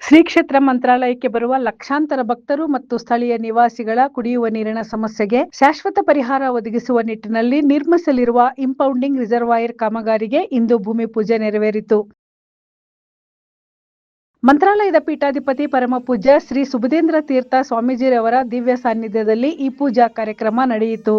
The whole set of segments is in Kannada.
ಶ್ರೀ ಕ್ಷೇತ್ರ ಮಂತ್ರಾಲಯಕ್ಕೆ ಬರುವ ಲಕ್ಷಾಂತರ ಭಕ್ತರು ಮತ್ತು ಸ್ಥಳೀಯ ನಿವಾಸಿಗಳ ಕುಡಿಯುವ ನೀರಿನ ಸಮಸ್ಯೆಗೆ ಶಾಶ್ವತ ಪರಿಹಾರ ಒದಗಿಸುವ ನಿಟ್ಟಿನಲ್ಲಿ ನಿರ್ಮಿಸಲಿರುವ ಇಂಪೌಂಡಿಂಗ್ ರಿಸರ್ವಾಯರ್ ಕಾಮಗಾರಿಗೆ ಇಂದು ಭೂಮಿ ಪೂಜೆ ನೆರವೇರಿತು. ಮಂತ್ರಾಲಯದ ಪೀಠಾಧಿಪತಿ ಪರಮಪೂಜ್ಯ ಶ್ರೀ ಸುಬುಧೇಂದ್ರ ತೀರ್ಥ ಸ್ವಾಮೀಜಿರವರ ದಿವ್ಯ ಸಾನ್ನಿಧ್ಯದಲ್ಲಿ ಈ ಪೂಜಾ ಕಾರ್ಯಕ್ರಮ ನಡೆಯಿತು.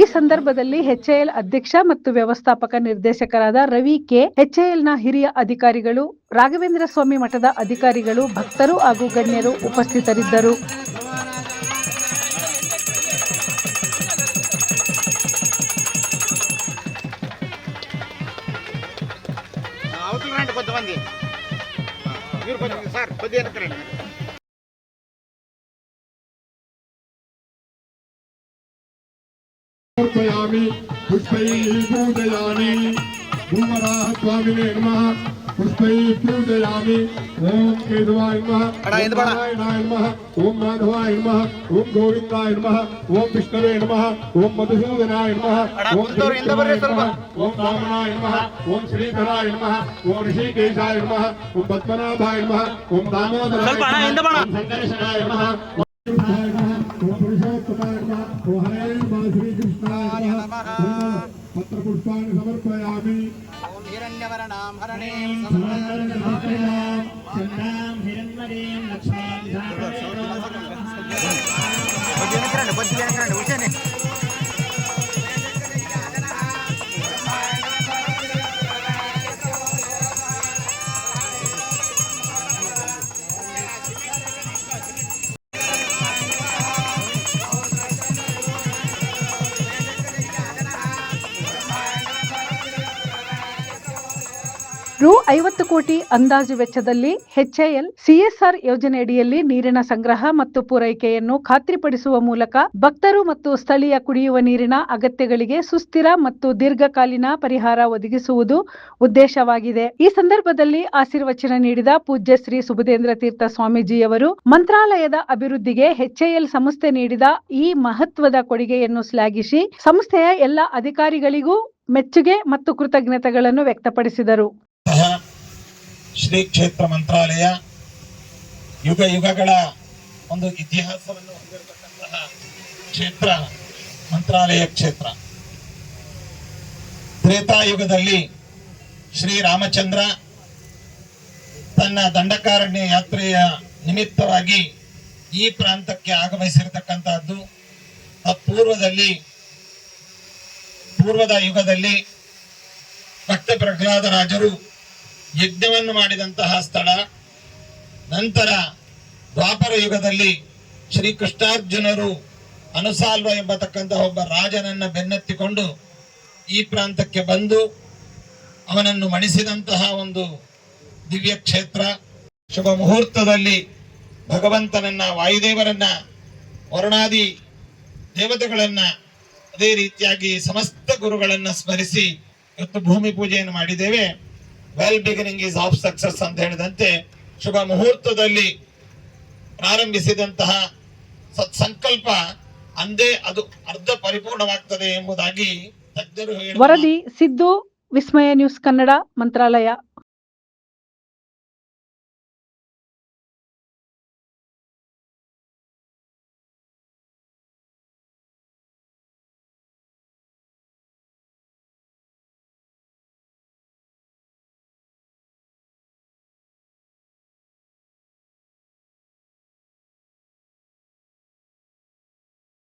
ಈ ಸಂದರ್ಭದಲ್ಲಿ ಎಚ್ಎಎಲ್ ಅಧ್ಯಕ್ಷ ಮತ್ತು ವ್ಯವಸ್ಥಾಪಕ ನಿರ್ದೇಶಕರಾದ ರವಿ ಕೆ, ಎಚ್ಎಎಲ್ನ ಹಿರಿಯ ಅಧಿಕಾರಿಗಳು, ರಾಘವೇಂದ್ರ ಸ್ವಾಮಿ ಮಠದ ಅಧಿಕಾರಿಗಳು, ಭಕ್ತರು ಹಾಗೂ ಗಣ್ಯರು ಉಪಸ್ಥಿತರಿದ್ದರು. पुष्पैः पूजयामि भूमराः स्वामिने नमः पुष्पैः पूजयामि ओम केशवाय नमः ओम नारायणाय नमः ओम माधवाय नमः ओम गोविंदाय नमः ओम विष्णवे नमः ओम मधुसूदनाय नमः ओम श्रीधराय नमः ओम वामनाय नमः ओम श्रीधराय नमः ओम ऋषिकेशाय नमः ओम पद्मनाभाय नमः ओम दामोदराय नमः ओम संकर्षणाय नमः पत्रपुष्पाणि समर्पयामि ओम हिरण्यवर्णां हरणीं चन्द्रां हिरण्मयीं लक्ष्मीं ರು 50 ಕೋಟಿ ಅಂದಾಜು ವೆಚ್ಚದಲ್ಲಿ ಎಚ್ಎಎಲ್ ಸಿಎಸ್ಆರ್ ಯೋಜನೆಯಡಿಯಲ್ಲಿ ನೀರಿನ ಸಂಗ್ರಹ ಮತ್ತು ಪೂರೈಕೆಯನ್ನು ಖಾತ್ರಿಪಡಿಸುವ ಮೂಲಕ ಭಕ್ತರು ಮತ್ತು ಸ್ಥಳೀಯ ಕುಡಿಯುವ ನೀರಿನ ಅಗತ್ಯಗಳಿಗೆ ಸುಸ್ಥಿರ ಮತ್ತು ದೀರ್ಘಕಾಲೀನ ಪರಿಹಾರ ಒದಗಿಸುವುದು ಉದ್ದೇಶವಾಗಿದೆ. ಈ ಸಂದರ್ಭದಲ್ಲಿ ಆಶೀರ್ವಚನ ನೀಡಿದ ಪೂಜ್ಯ ಶ್ರೀ ಸುಬುಧೇಂದ್ರ ತೀರ್ಥ ಸ್ವಾಮೀಜಿಯವರು ಮಂತ್ರಾಲಯದ ಅಭಿವೃದ್ಧಿಗೆ ಎಚ್ಎಎಲ್ ಸಂಸ್ಥೆ ನೀಡಿದ ಈ ಮಹತ್ವದ ಕೊಡುಗೆಯನ್ನು ಶ್ಲಾಘಿಸಿ ಸಂಸ್ಥೆಯ ಎಲ್ಲ ಅಧಿಕಾರಿಗಳಿಗೂ ಮೆಚ್ಚುಗೆ ಮತ್ತು ಕೃತಜ್ಞತೆಗಳನ್ನು ವ್ಯಕ್ತಪಡಿಸಿದರು. ಶ್ರೀ ಕ್ಷೇತ್ರ ಮಂತ್ರಾಲಯ ಯುಗ ಯುಗಗಳ ಒಂದು ಇತಿಹಾಸವನ್ನು ಹೊಂದಿರತಕ್ಕಂತಹ ಕ್ಷೇತ್ರ ಮಂತ್ರಾಲಯ ಕ್ಷೇತ್ರ. ತ್ರೇತಾಯುಗದಲ್ಲಿ ಶ್ರೀರಾಮಚಂದ್ರ ತನ್ನ ದಂಡಕಾರಣ್ಯ ಯಾತ್ರೆಯ ನಿಮಿತ್ತವಾಗಿ ಈ ಪ್ರಾಂತಕ್ಕೆ ಆಗಮಿಸಿರತಕ್ಕಂತಹದ್ದು. ಪೂರ್ವದ ಯುಗದಲ್ಲಿ ಭಕ್ತ ಪ್ರಹ್ಲಾದರಾಜರು ಯಜ್ಞವನ್ನು ಮಾಡಿದಂತಹ ಸ್ಥಳ. ನಂತರ ದ್ವಾಪರ ಯುಗದಲ್ಲಿ ಶ್ರೀಕೃಷ್ಣಾರ್ಜುನರು ಅನುಸಾಲ್ವ ಎಂಬತಕ್ಕಂತಹ ಒಬ್ಬ ರಾಜನನ್ನ ಬೆನ್ನತ್ತಿಕೊಂಡು ಈ ಪ್ರಾಂತಕ್ಕೆ ಬಂದು ಅವನನ್ನು ಮಣಿಸಿದಂತಹ ಒಂದು ದಿವ್ಯ ಕ್ಷೇತ್ರ. ಶುಭ ಮುಹೂರ್ತದಲ್ಲಿ ಭಗವಂತನನ್ನ, ವಾಯುದೇವರನ್ನ, ವರುಣಾದಿ ದೇವತೆಗಳನ್ನ, ಅದೇ ರೀತಿಯಾಗಿ ಸಮಸ್ತ ಗುರುಗಳನ್ನ ಸ್ಮರಿಸಿ ಇವತ್ತು ಭೂಮಿ ಪೂಜೆಯನ್ನು ಮಾಡಿದ್ದೇವೆ. Well beginning is of success ಅಂತ ಹೇಳಿದಂತೆ ಶುಭ ಮುಹೂರ್ತದಲ್ಲಿ ಪ್ರಾರಂಭಿಸಿದಂತಹ ಸತ್ಸಂಕಲ್ಪ ಅಂದೇ ಅದು ಅರ್ಧ ಪರಿಪೂರ್ಣವಾಗ್ತದೆ ಎಂಬುದಾಗಿ ತಜ್ಞರು ಹೇಳಿದರು. ವರದಿ ಸಿದ್ದು, ವಿಸ್ಮಯ ನ್ಯೂಸ್ ಕನ್ನಡ, ಮಂತ್ರಾಲಯ.